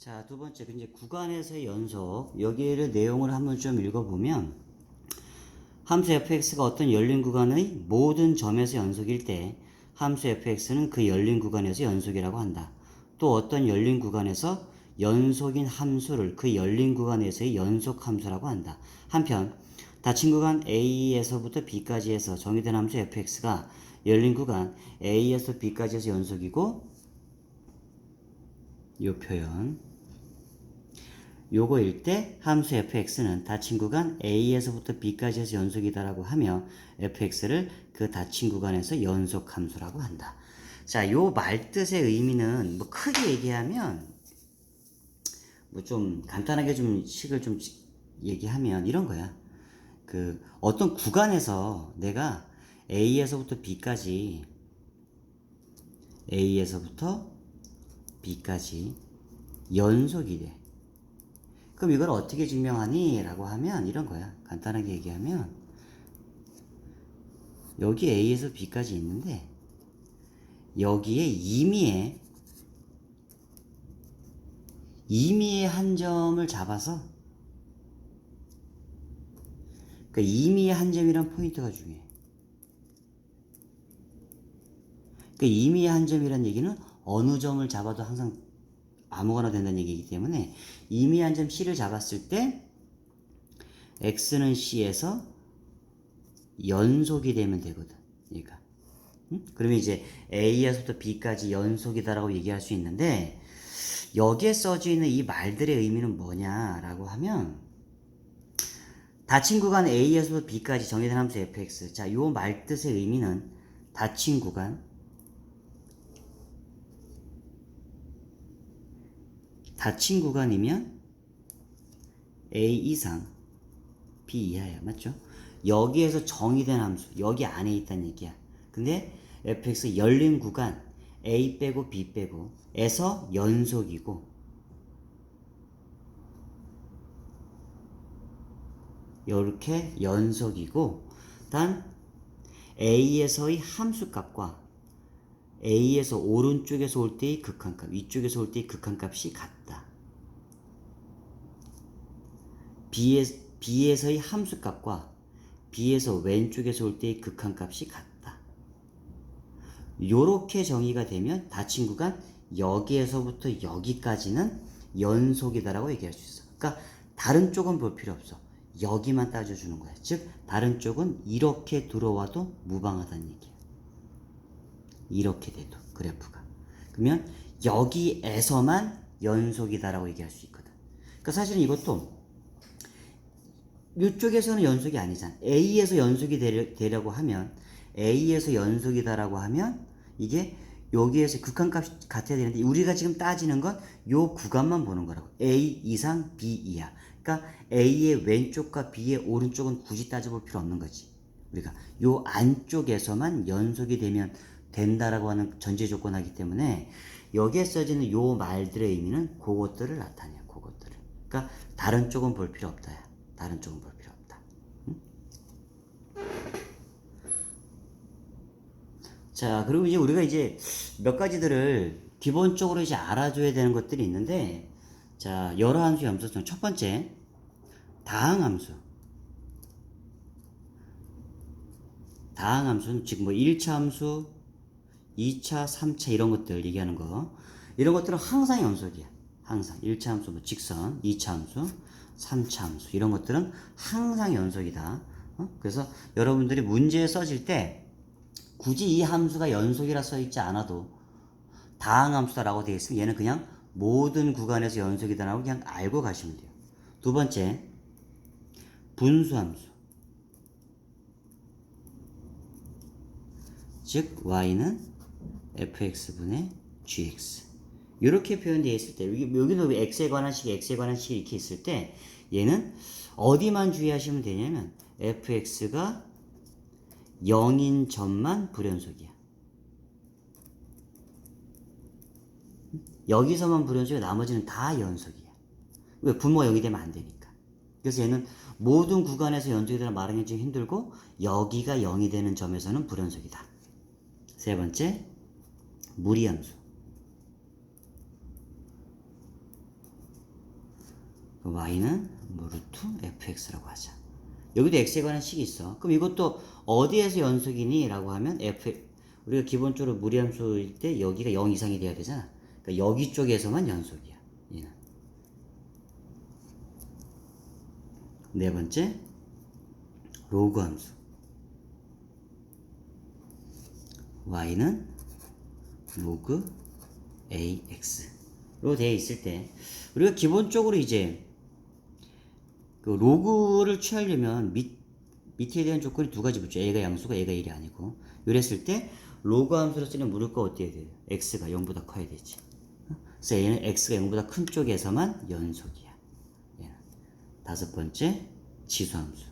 자, 두 번째, 이제 구간에서의 연속. 여기를 내용을 한번 좀 읽어보면, 함수 fx가 어떤 열린 구간의 모든 점에서 연속일 때, 함수 fx는 그 열린 구간에서 연속이라고 한다. 또 어떤 열린 구간에서 연속인 함수를 그 열린 구간에서의 연속 함수라고 한다. 한편, 닫힌 구간 A에서부터 B까지 해서 정의된 함수 fx가 열린 구간 A에서 B까지 해서 연속이고, 이 표현. 요거일 때 함수 fx는 닫힌 구간 a에서부터 b까지 해서 연속이다라고 하며 fx를 그 닫힌 구간에서 연속 함수라고 한다. 자, 요 말뜻의 의미는 뭐 크게 얘기하면 뭐 좀 간단하게 좀 식을 좀 얘기하면 이런 거야. 그 어떤 구간에서 내가 a에서부터 b까지 연속이 돼. 그럼 이걸 어떻게 증명하니? 라고 하면 이런 거야. 간단하게 얘기하면 여기 A에서 B까지 있는데 여기에 임의의 한 점을 잡아서, 그러니까 임의의 한 점이란 포인트가 중요해. 그러니까 임의의 한 점이란 얘기는 어느 점을 잡아도 항상 아무거나 된다는 얘기이기 때문에 임의 한 점 C를 잡았을 때 X는 C에서 연속이 되면 되거든. 그러니까 그러면 이제 A에서부터 B까지 연속이다라고 얘기할 수 있는데, 여기에 써져 있는 이 말들의 의미는 뭐냐라고 하면, 닫힌 구간 A에서부터 B까지 정의된 함수 fx. 자, 요 말뜻의 의미는 닫힌 구간이면 A 이상 B 이하야. 맞죠? 여기에서 정의된 함수, 여기 안에 있다는 얘기야. 근데 fx 열린 구간 A 빼고 B 빼고 에서 연속이고, 요렇게 연속이고, 단 A에서의 함수값과 A에서 오른쪽에서 올 때의 극한값, 위쪽에서 올 때의 극한값이 같다. B에서의 함수값과 B에서 왼쪽에서 올 때의 극한값이 같다. 요렇게 정의가 되면 닫힌 구간 여기에서부터 여기까지는 연속이다라고 얘기할 수 있어. 그러니까 다른 쪽은 볼 필요 없어. 여기만 따져주는 거야. 즉 다른 쪽은 이렇게 들어와도 무방하다는 얘기야. 이렇게 돼도 그래프가. 그러면 여기에서만 연속이다라고 얘기할 수 있거든. 그러니까 사실은 이것도 이쪽에서는 연속이 아니잖아. A에서 연속이 되려고 하면, A에서 연속이다라고 하면 이게 여기에서 극한값이 같아야 되는데, 우리가 지금 따지는 건 요 구간만 보는 거라고. A 이상 B 이하. 그러니까 A의 왼쪽과 B의 오른쪽은 굳이 따져볼 필요 없는 거지. 우리가 요 안쪽에서만 연속이 되면 된다라고 하는 전제 조건하기 때문에 여기에 써지는 요 말들의 의미는 그것들을 나타내요. 그것들을. 그러니까 다른 쪽은 볼 필요 없다. 다른 쪽은 볼 필요 없다. 자, 그리고 이제 우리가 이제 몇 가지들을 기본적으로 이제 알아줘야 되는 것들이 있는데, 자, 여러 함수의 염소성. 첫 번째, 다항함수. 다항함수는 지금 뭐 1차 함수, 2차, 3차 이런 것들 얘기하는 거. 이런 것들은 항상 연속이야. 항상. 1차 함수, 뭐 직선, 2차 함수, 3차 함수. 이런 것들은 항상 연속이다. 그래서 여러분들이 문제에 써질 때 굳이 이 함수가 연속이라 써있지 않아도 다항함수다라고 되어 있으면 얘는 그냥 모든 구간에서 연속이다라고 그냥 알고 가시면 돼요. 두 번째, 분수함수. 즉 y는 fx분의 gx. 이렇게 표현되어 있을 때, 여기도 x에 관한 식, x에 관한 식 이렇게 있을 때 얘는 어디만 주의하시면 되냐면 fx가 0인 점만 불연속이야. 여기서만 불연속이고 나머지는 다 연속이야. 왜? 분모가 0이 되면 안 되니까. 그래서 얘는 모든 구간에서 연속이 되는 말하기 좀 힘들고, 여기가 0이 되는 점에서는 불연속이다. 세 번째, 무리함수. y는 뭐 루트 fx라고 하자. 여기도 x에 관한 식이 있어. 그럼 이것도 어디에서 연속이니? 라고 하면 우리가 기본적으로 무리함수일 때 여기가 0 이상이 돼야 되잖아. 그러니까 여기 쪽에서만 연속이야. 얘는. 네 번째, 로그 함수. y는 로그 ax로 되어 있을 때 우리가 기본적으로 이제 그 로그를 취하려면 밑에 대한 조건이 두 가지 붙죠. a가 양수가 a가 1이 아니고. 이랬을 때 로그 함수로 쓰는 무조건 어때야 돼요? x가 0보다 커야 되지. 그래서 얘는 x가 0보다 큰 쪽에서만 연속이야. 얘는. 다섯 번째, 지수함수.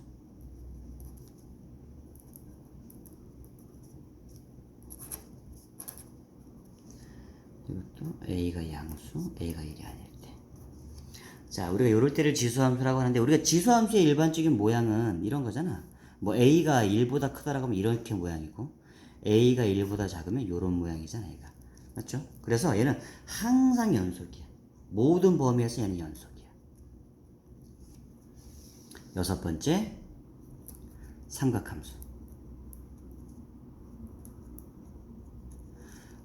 이것도 a가 양수, a가 1이 아닐 때. 자, 우리가 요럴 때를 지수함수라고 하는데, 우리가 지수함수의 일반적인 모양은 이런 거잖아. 뭐 a가 1보다 크다라고 하면 이렇게 모양이고, a가 1보다 작으면 이런 모양이잖아, 얘가. 맞죠? 그래서 얘는 항상 연속이야. 모든 범위에서 얘는 연속이야. 여섯 번째, 삼각함수.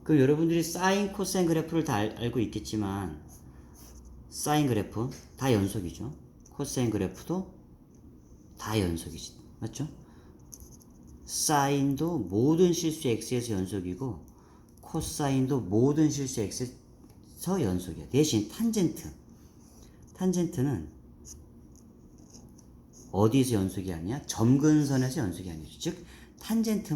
그럼 여러분들이 사인, 코사인 그래프를 다 알고 있겠지만, 사인 그래프 다 연속이죠. 코사인 그래프도 다 연속이지. 맞죠? 사인도 모든 실수 x에서 연속이고, 코사인도 모든 실수 x에서 연속이야. 대신 탄젠트는 어디서 연속이 아니야? 점근선에서 연속이 아니죠. 즉 탄젠트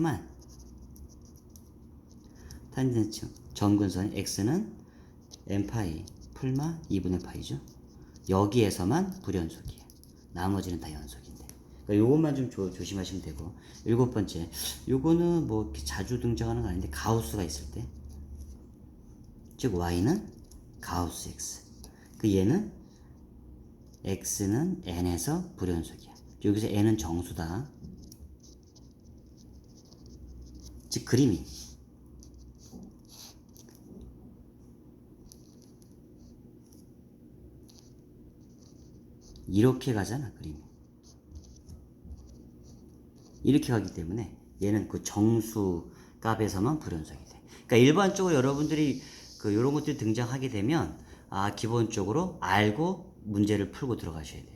점근선 x는 n파이 풀마 2분의 파이죠. 여기에서만 불연속이야. 나머지는 다 연속인데. 그러니까 요것만 좀 조심하시면 되고. 일곱 번째, 요거는 뭐 자주 등장하는 거 아닌데 가우스가 있을 때, 즉 y는 가우스 x. 그 얘는 x는 n에서 불연속이야. 여기서 n은 정수다. 즉 그림이 이렇게 가잖아, 그림이. 이렇게 가기 때문에 얘는 그 정수 값에서만 불연속이 돼. 그러니까 일반적으로 여러분들이 그 이런 것들이 등장하게 되면 기본적으로 알고 문제를 풀고 들어가셔야 돼요.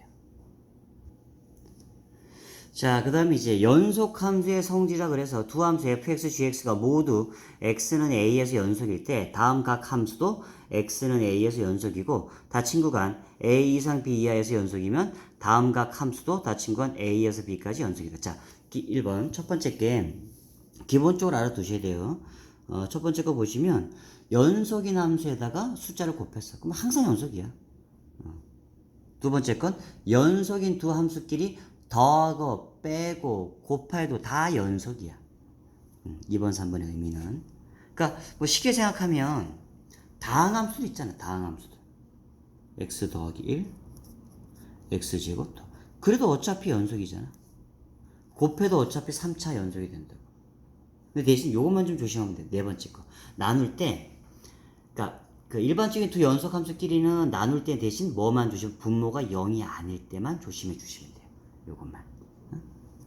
자, 그 다음에 이제 연속함수의 성질이라 그래서 두 함수 fx, gx가 모두 x는 a에서 연속일 때 다음 각 함수도 x는 a에서 연속이고 닫힌 구간 a 이상 b 이하에서 연속이면 다음 각 함수도 닫힌 구간 a에서 b까지 연속이다. 자, 1번 첫 번째 게 기본적으로 알아두셔야 돼요. 첫 번째 거 보시면 연속인 함수에다가 숫자를 곱했어. 그럼 항상 연속이야. 두 번째 건 연속인 두 함수끼리 더하고 빼고 곱해도 다 연속이야. 2번 3번의 의미는 그러니까 뭐 쉽게 생각하면 다항함수도 있잖아. 다항함수도 x 더하기 1 x제곱 그래도 어차피 연속이잖아. 곱해도 어차피 3차 연속이 된다고. 근데 대신 요것만 좀 조심하면 돼. 네 번째 거 나눌 때 그러니까 그 일반적인 두 연속함수끼리는 나눌 때 대신 뭐만 조심 분모가 0이 아닐 때만 조심해 주시면 돼요. 요것만.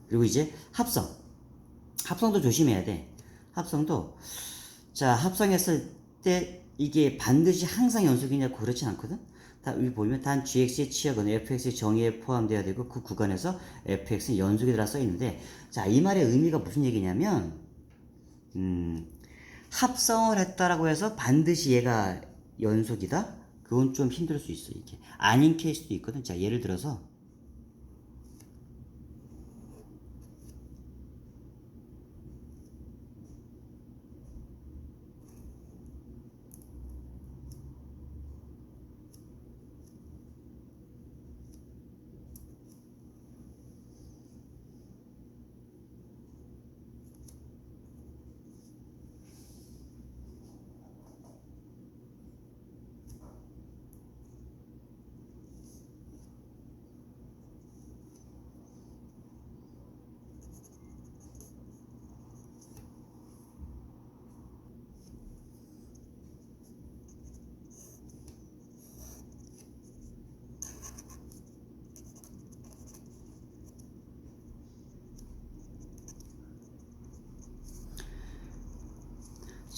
그리고 이제 합성도 조심해야 돼. 합성도 자 합성했을 때 이게 반드시 항상 연속이냐고 그렇진 않거든. 여기 보면 단 gx의 치역은 fx의 정의에 포함되어야 되고 그 구간에서 fx는 연속이라 써 있는데 자 이 말의 의미가 무슨 얘기냐면 합성을 했다라고 해서 반드시 얘가 연속이다? 그건 좀 힘들 수 있어. 이게 아닌 케이스도 있거든. 자 예를 들어서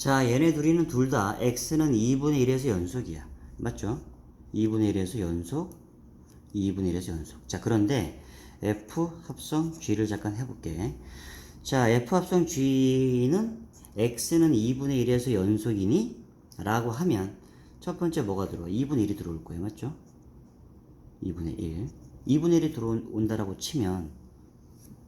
자, 얘네 둘이는 둘 다 x는 2분의 1에서 연속이야. 맞죠? 2분의 1에서 연속, 2분의 1에서 연속. 자, 그런데 f 합성 g를 잠깐 해볼게. 자, f 합성 g는 x는 2분의 1에서 연속이니? 라고 하면 첫 번째 뭐가 들어와? 2분의 1이 들어올 거예요. 맞죠? 2분의 1. 2분의 1이 들어온다라고 치면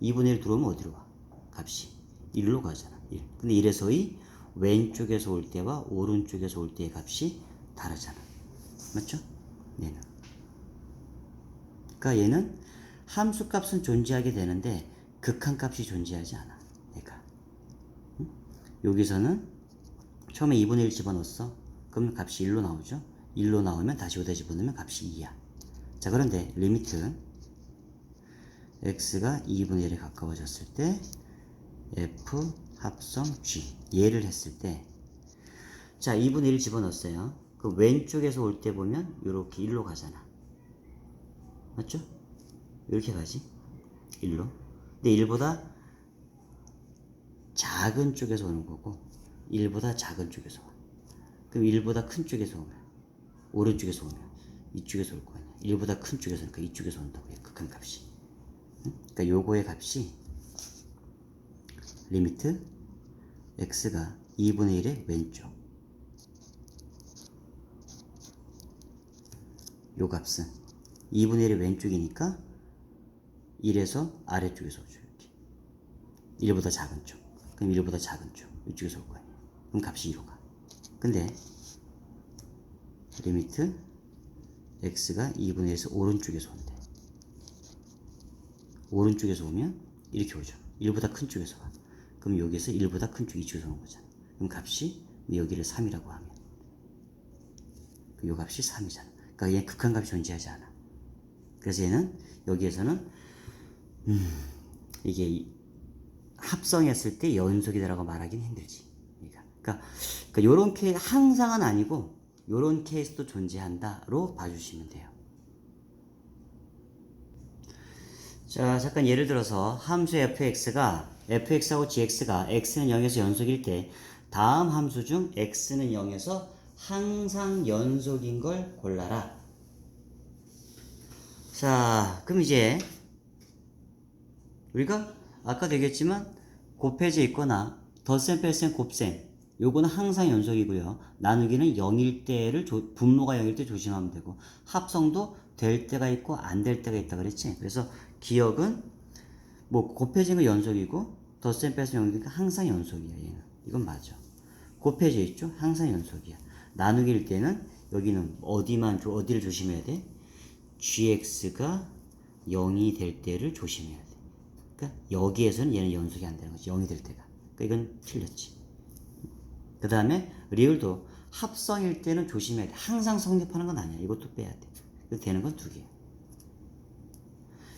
2분의 1 들어오면 어디로 와? 값이 1로 가잖아. 1. 근데 1에서의 왼쪽에서 올 때와 오른쪽에서 올 때의 값이 다르잖아. 맞죠? 얘는. 그러니까 얘는 함수 값은 존재하게 되는데 극한 값이 존재하지 않아. 얘가. 응? 여기서는 처음에 2분의 1 집어넣었어. 그럼 값이 1로 나오죠? 1로 나오면 다시 여기다 집어넣으면 값이 2야. 자, 그런데 리미트 x가 2분의 1에 가까워졌을 때 f 합성 g 얘를 했을 때 자, 2분의 1 집어넣었어요. 그 왼쪽에서 올 때 보면 이렇게 1로 가잖아. 맞죠? 이렇게 가지. 1로. 근데 1보다 작은 쪽에서 오는 거고 1보다 작은 쪽에서 와. 그럼 1보다 큰 쪽에서 오면 오른쪽에서 오면 이쪽에서 올 거 아니야. 1보다 큰 쪽에서 오니까 이쪽에서 온다고 해. 극한 값이. 그러니까 요거의 값이 리미트 x가 2분의 1의 왼쪽 요 값은 2분의 1의 왼쪽이니까 1에서 아래쪽에서 오죠. 이렇게 1보다 작은 쪽. 그럼 1보다 작은 쪽 이쪽에서 올 거 아니에요. 그럼 값이 2로 가. 근데 리미트 x가 2분의 1에서 오른쪽에서 온대. 오른쪽에서 오면 이렇게 오죠. 1보다 큰 쪽에서 와. 그럼 여기서 1보다 큰 쪽 이쪽에서 오는 거잖아. 그럼 값이 여기를 3이라고 하면 이 값이 3이잖아. 그러니까 얘는 극한값이 존재하지 않아. 그래서 얘는 여기에서는 이게 합성했을 때 연속이다라고 말하기는 힘들지. 그러니까 요런 케이스 항상은 아니고 요런 케이스도 존재한다로 봐주시면 돼요. 자, 잠깐 예를 들어서 함수 fx하고 gx가 x는 0에서 연속일 때 다음 함수 중 x는 0에서 항상 연속인 걸 골라라. 자, 그럼 이제 우리가 아까도 얘기했지만 곱해져 있거나 덧셈, 뺄셈, 곱셈 요거는 항상 연속이고요. 나누기는 0일 때를 분모가 0일 때 조심하면 되고 합성도 될 때가 있고 안 될 때가 있다 그랬지. 그래서 기억은 뭐 곱해진 거 연속이고 덧셈, 뺄셈, 0이니까 항상 연속이야. 얘는 이건 맞아. 곱해져 있죠? 항상 연속이야. 나누기일 때는 여기는 어디를 조심해야 돼? gx가 0이 될 때를 조심해야 돼. 그러니까 여기에서는 얘는 연속이 안 되는 거지. 0이 될 때가. 그러니까 이건 틀렸지. 그 다음에 리을도 합성일 때는 조심해야 돼. 항상 성립하는 건 아니야. 이것도 빼야 돼. 그래서 되는 건 두 개야.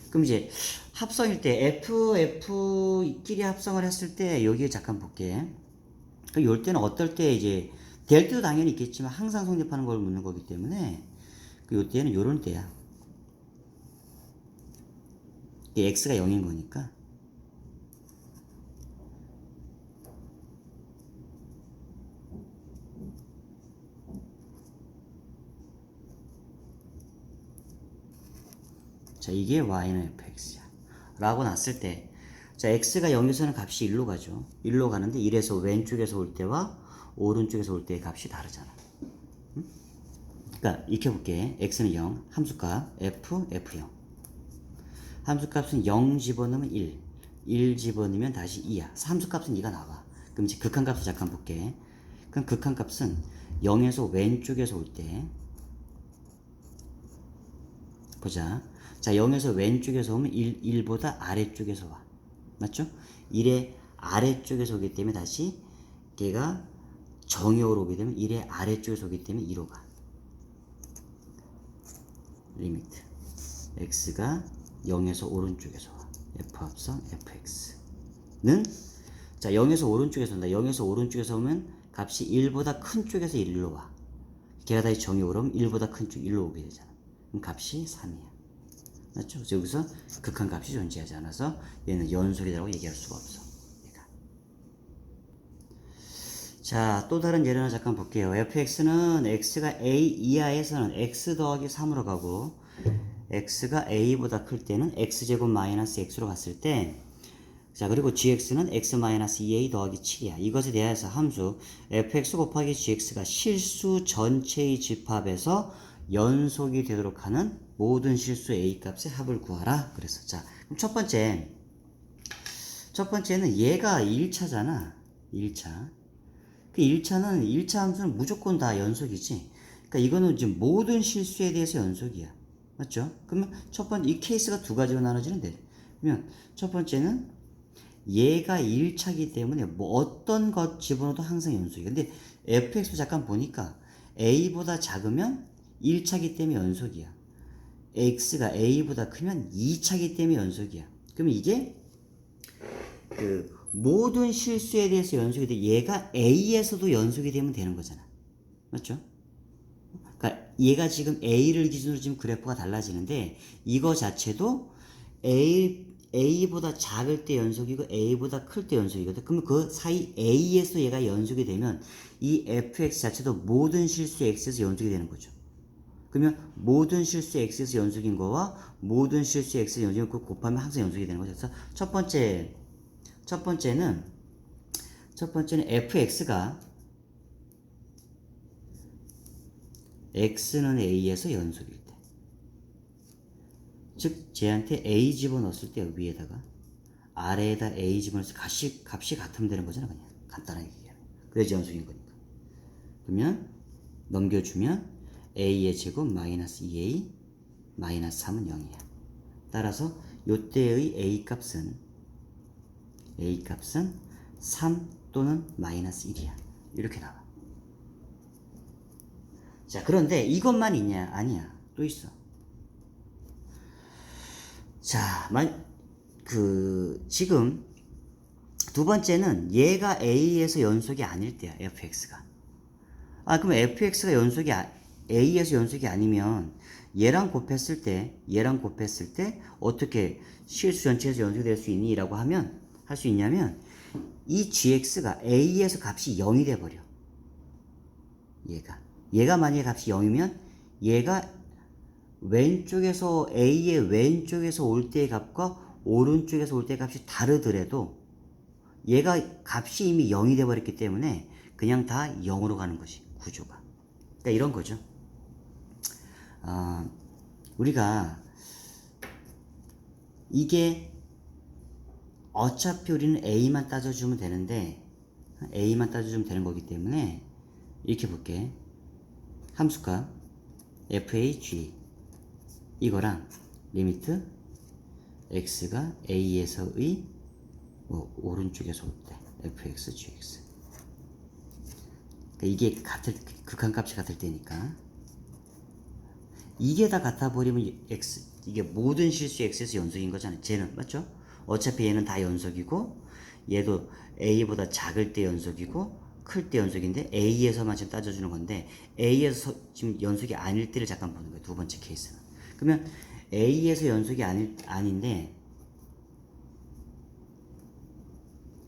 그럼 이제 합성일 때 F끼리 합성을 했을 때 여기에 잠깐 볼게. 요 때는 어떨 때 이제 될 때도 당연히 있겠지만 항상 성립하는 걸 묻는 거기 때문에 요 때는 요런 때야. x가 0인 거니까 자, 이게 y는 fx야 라고 놨을 때 자, x가 0에서는 값이 1로 가죠. 1로 가는데 1에서 왼쪽에서 올 때와 오른쪽에서 올 때의 값이 다르잖아. 그러니까 익혀볼게. x는 0, 함수값 f0 함수값은 0 집어넣으면 1 집어넣으면 다시 2야. 함수값은 2가 나와. 그럼 이제 극한값을 잠깐 볼게. 그럼 극한값은 0에서 왼쪽에서 올 때 보자. 자, 0에서 왼쪽에서 오면 1보다 아래쪽에서 와. 맞죠? 1의 아래쪽에서 오기 때문에 다시 얘가 정역으로 오게 되면 1의 아래쪽에서 오기 때문에 2로 가. 리미트 x가 0에서 오른쪽에서 와. f 합성 fx는 자, 0에서 오른쪽에서 온다. 0에서 오른쪽에서 오면 값이 1보다 큰 쪽에서 1로 와. 걔가 다시 정역으로 오면 1보다 큰 쪽 1로 오게 되잖아. 그럼 값이 3이야. 맞죠? 그래서 여기서 극한 값이 존재하지 않아서 얘는 연속이라고 얘기할 수가 없어. 얘가. 자, 또 다른 예를 하나 잠깐 볼게요. fx는 x가 a 이하에서는 x 더하기 3으로 가고 x가 a보다 클 때는 x제곱 마이너스 x로 갔을 때 자, 그리고 gx는 x 마이너스 2a 더하기 7이야. 이것에 대해서 함수 fx 곱하기 gx가 실수 전체의 집합에서 연속이 되도록 하는 모든 실수 a 값의 합을 구하라. 그래서 자, 그럼 첫 번째는 얘가 1차잖아. 1차. 그 1차는 1차 함수는 무조건 다 연속이지. 그러니까 이거는 지금 모든 실수에 대해서 연속이야. 맞죠? 그러면 첫 번째 이 케이스가 두 가지로 나눠지는데. 그러면 첫 번째는 얘가 1차기 때문에 뭐 어떤 것 집어넣어도 항상 연속이야. 근데 fx도 잠깐 보니까 a보다 작으면 1차기 때문에 연속이야. x가 a보다 크면 2차기 때문에 연속이야. 그러면 이게 그 모든 실수에 대해서 연속이 돼. 얘가 a에서도 연속이 되면 되는 거잖아. 맞죠? 그러니까 얘가 지금 a를 기준으로 지금 그래프가 달라지는데 이거 자체도 a보다 작을 때 연속이고 a보다 클 때 연속이거든. 그러면 그 사이 a에서 얘가 연속이 되면 이 fx 자체도 모든 실수 x에서 연속이 되는 거죠. 그러면 모든 실수 x에서 연속인 거와 모든 실수 x에서 연속인 거 곱하면 항상 연속이 되는 거죠. 그래서 첫 번째는 fx가 x는 a에서 연속일 때, 즉 쟤한테 a 집어넣었을 때 위에다가 아래에다 a 집어넣어서 값이 같으면 되는 거잖아. 그냥 간단하게 얘기하면 그래야지 연속인 거니까. 그러면 넘겨주면 a의 제곱 마이너스 2a 마이너스 3은 0이야. 따라서 요때의 a 값은 3 또는 마이너스 1이야. 이렇게 나와. 자, 그런데 이것만 있냐? 아니야. 또 있어. 자, 지금 두 번째는 얘가 a에서 연속이 아닐 때야. fx가. 그럼 fx가 a에서 연속이 아니면 얘랑 곱했을 때 어떻게 실수 전체에서 연속이 될 수 있니? 라고 하면 할 수 있냐면 이 gx가 a에서 값이 0이 돼버려. 얘가 만약에 값이 0이면 얘가 왼쪽에서 a의 왼쪽에서 올 때의 값과 오른쪽에서 올 때의 값이 다르더라도 얘가 값이 이미 0이 돼버렸기 때문에 그냥 다 0으로 가는 것이 구조가. 그러니까 이런 거죠. 우리가 이게 어차피 우리는 a만 따져주면 되는데 a만 따져주면 되는 거기 때문에 이렇게 볼게. 함수값 fag 이거랑 리미트 x가 a에서의 오른쪽에서 올 때 fx gx 그러니까 이게 극한값이 같을 때니까 이게 다 같아 버리면 이게 모든 실수 x에서 연속인 거잖아요. 쟤는 맞죠? 어차피 얘는 다 연속이고 얘도 a보다 작을 때 연속이고 클 때 연속인데 a에서만 지금 따져주는 건데 a에서 지금 연속이 아닐 때를 잠깐 보는 거예요. 두 번째 케이스는. 그러면 a에서 연속이 아닌데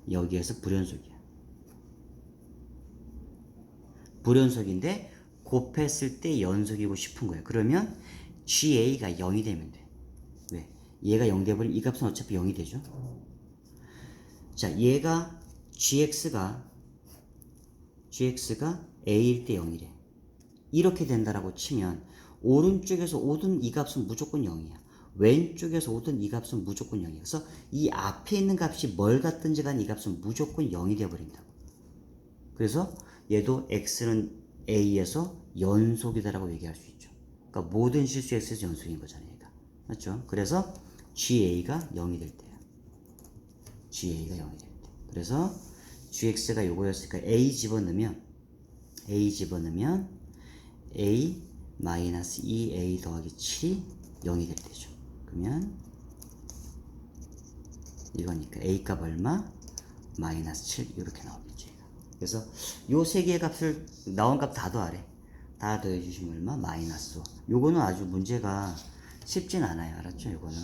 여기에서 불연속이야. 불연속인데 곱했을 때 연속이고 싶은 거예요. 그러면 GA가 0이 되면 돼. 왜? 얘가 0 돼버리면 이 값은 어차피 0이 되죠. 자, 얘가 GX가 A일 때 0이래. 이렇게 된다라고 치면 오른쪽에서 오든 이 값은 무조건 0이야. 왼쪽에서 오든 이 값은 무조건 0이야. 그래서 이 앞에 있는 값이 뭘 같든지 간 이 값은 무조건 0이 되어버린다고. 그래서 얘도 X는 A에서 연속이다라고 얘기할 수 있죠. 그러니까 모든 실수 X에서 연속인 거잖아요. 얘가. 맞죠? 그래서 GA가 0이 될 때야. GA가 0이 될 때. 그래서 GX가 요거였으니까 A 집어넣으면 A 마이너스 2A 더하기 7이 0이 될 때죠. 그러면 이거니까 A 값 얼마? 마이너스 7 이렇게 나오겠죠. 그래서 요 세 개의 값을 나온 값 다 더하래. 다 더해주시면 얼마? 마이너스 5. 요거는 아주 문제가 쉽진 않아요. 알았죠? 요거는